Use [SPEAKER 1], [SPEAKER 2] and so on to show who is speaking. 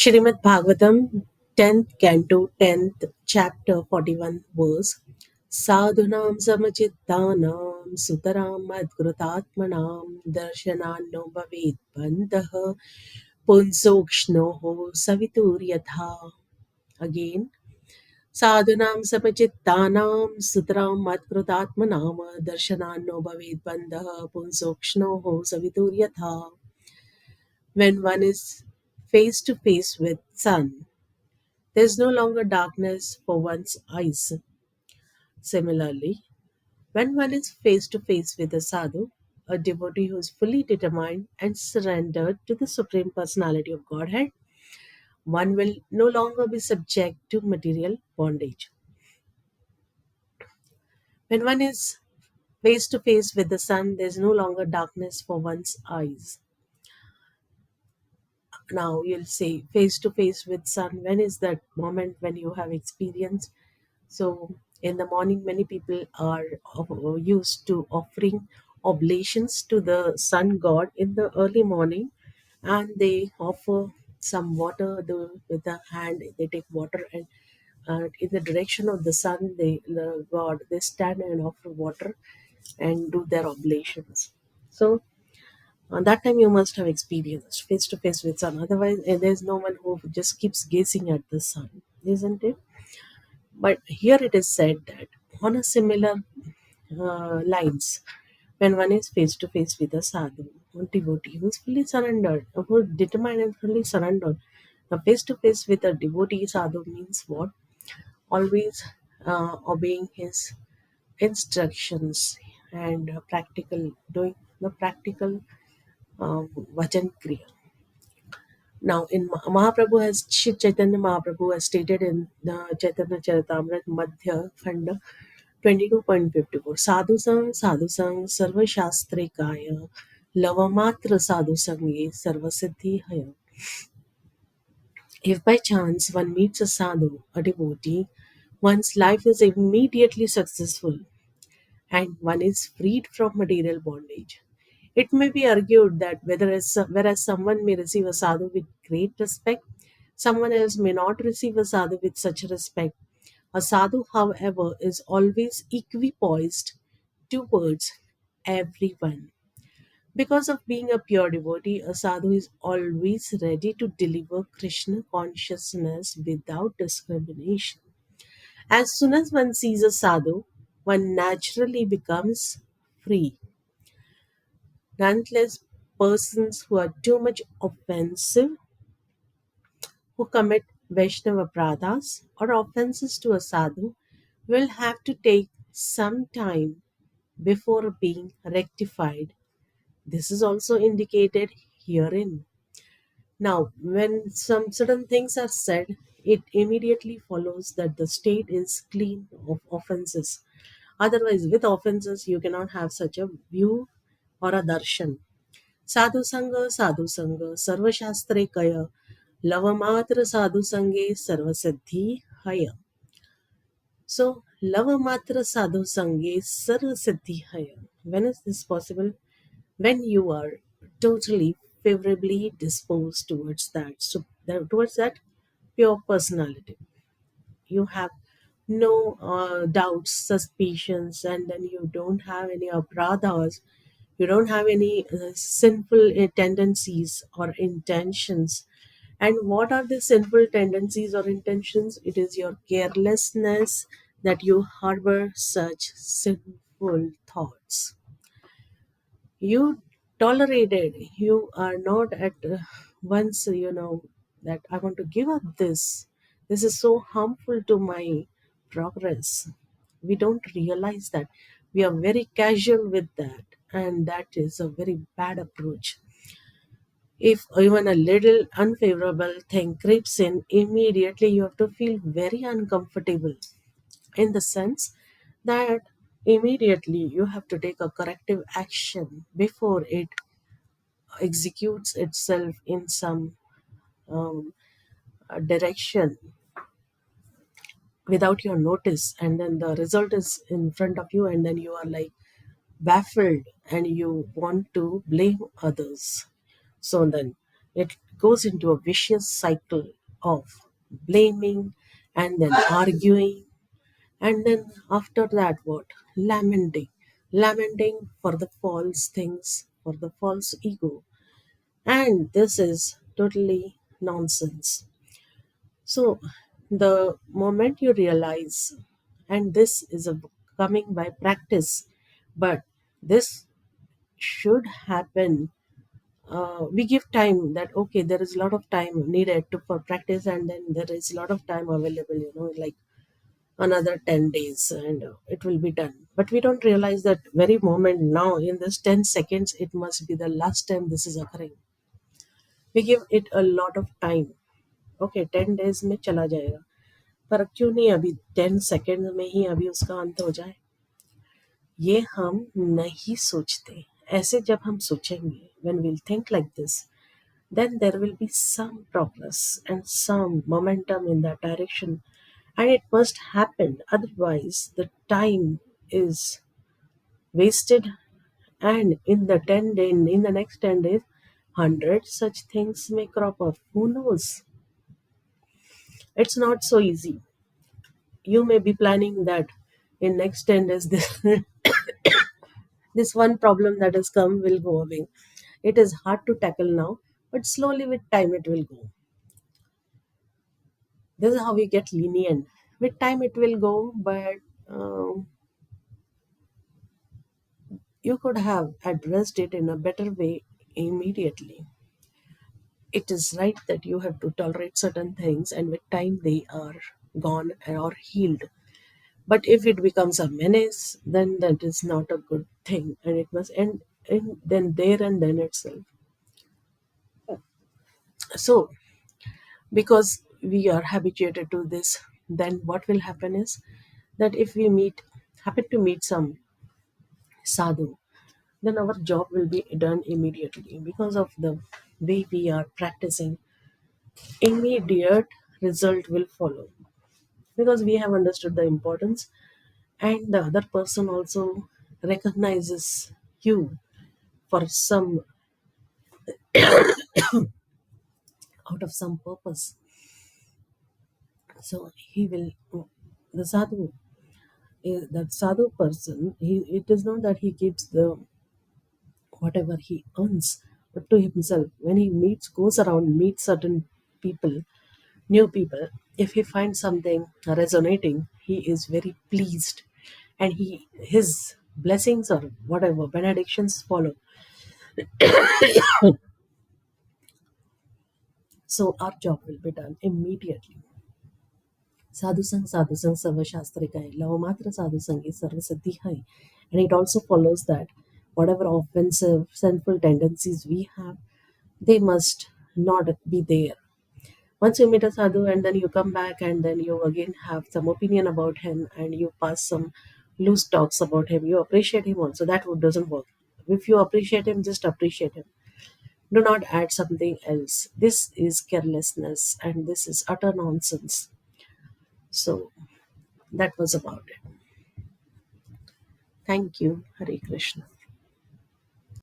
[SPEAKER 1] Shrimad Bhagavatam, 10th Canto, 10th chapter, 41 verse. Sadhunam samachittanam sutaram madgrutatmanam darshananno bhavet bandha punsokshnoho savituryatha. Again. Sadhunam samachittanam sutaram madgrutatmanam darshananno bhavet bandha punsokshnoho savituryatha. When one is face to face with sun, there is no longer darkness for one's eyes. Similarly, when one is face to face with a sadhu, a devotee who is fully determined and surrendered to the Supreme Personality of Godhead, one will no longer be subject to material bondage. When one is face to face with the sun, there is no longer darkness for one's eyes. Now you'll say face to face with sun. When is that moment when you have experienced? So, in the morning, many people are used to offering oblations to the sun god in the early morning, and they offer some water with the hand. They take water and in the direction of the sun, the god they stand and offer water and do their oblations. So, that time you must have experienced face to face with sun. Otherwise, there's no one who just keeps gazing at the sun, isn't it? But here it is said that on a similar lines, when one is face to face with a sadhu, a devotee who is fully surrendered, who is determined and fully surrendered, now face to face with a devotee sadhu means what? Always obeying his instructions and practical doing the practical vajan kriya. Now, in Mahaprabhu has Shri Chaitanya Mahaprabhu has stated in the Chaitanya Charitamrita Madhya Khanda 22.54 Sadhu Sang Sarva Shastre Kaya Lavamatra Sadhu Sange Sarva Siddhi Haya. If by chance one meets a sadhu, a devotee, one's life is immediately successful and one is freed from material bondage. It may be argued that whereas someone may receive a sadhu with great respect, someone else may not receive a sadhu with such respect. A sadhu, however, is always equipoised towards everyone. Because of being a pure devotee, a sadhu is always ready to deliver Krishna consciousness without discrimination. As soon as one sees a sadhu, one naturally becomes free. Nonetheless, persons who are too much offensive, who commit Vaishnava pradhas or offenses to a sadhu, will have to take some time before being rectified. This is also indicated herein. Now, when some certain things are said, it immediately follows that the state is clean of offenses. Otherwise, with offenses, you cannot have such a view or a darshan. Sadhu Sangha, Sarva Shastre Kaya, Lavamatra Sadhu Sange, Sarva Siddhi Haya. So, Lavamatra Sadhu Sange, Sarva Siddhi Haya. When is this possible? When you are totally favorably disposed towards that, so towards that pure personality. You have no doubts, suspicions, and then you don't have any apradhas. You don't have any sinful tendencies or intentions. And what are the sinful tendencies or intentions? It is your carelessness that you harbor such sinful thoughts. You tolerated. You are not at once, that I want to give up this is so harmful to my progress. We don't realize that. We are very casual with that, and that is a very bad approach. If even a little unfavorable thing creeps in, immediately you have to feel very uncomfortable, in the sense that immediately you have to take a corrective action before it executes itself in some um, direction without your notice, and then the result is in front of you, and then you are like baffled and you want to blame others. So then it goes into a vicious cycle of blaming and then arguing, and then after that, what? Lamenting. Lamenting for the false things, for the false ego. And this is totally nonsense. So, the moment you realize, and this is a coming by practice, but this should happen. We give time that okay, there is a lot of time needed for practice, and then there is a lot of time available. Like another 10 days, and it will be done. But we don't realize that very moment now, in this 10 seconds, it must be the last time this is occurring. We give it a lot of time. Okay 10 days में चला जाएगा, पर क्यों नहीं अभी 10 second में ही अभी उसका अंत हो जाए? ये हम नहीं सोचते. ऐसे जब हम सोचेंगे, when we'll think like this, then there will be some progress and some momentum in that direction, and it must happen. Otherwise, the time is wasted, and in the in the next 10 days, 100 such things may crop up. Who knows? It's not so easy. You may be planning that in next 10 days this this one problem that has come will go away. It is hard to tackle now, but slowly with time it will go. This is how we get lenient. With time it will go, but you could have addressed it in a better way immediately. It is right that you have to tolerate certain things, and with time they are gone or healed. But if it becomes a menace, then that is not a good thing, and it must end in then there and then itself. So, because we are habituated to this, then what will happen is that if we happen to meet some sadhu, then our job will be done immediately because of the way we are practicing. Immediate result will follow because we have understood the importance, and the other person also recognizes you for some out of some purpose. So he will, the sadhu, that sadhu person, it is not that he keeps the whatever he earns, but to himself. When he goes around, meets certain people, new people, if he finds something resonating, he is very pleased, and his blessings or whatever benedictions follow. So our job will be done immediately. Sadhu sang sarva shastrika hai. Lava matra sadhu sangi sarva siddhi hai. And it also follows that whatever offensive, sinful tendencies we have, they must not be there. Once you meet a sadhu and then you come back and then you again have some opinion about him and you pass some loose talks about him, you appreciate him also. That doesn't work. If you appreciate him, just appreciate him. Do not add something else. This is carelessness and this is utter nonsense. So that was about it. Thank you. Hare Krishna.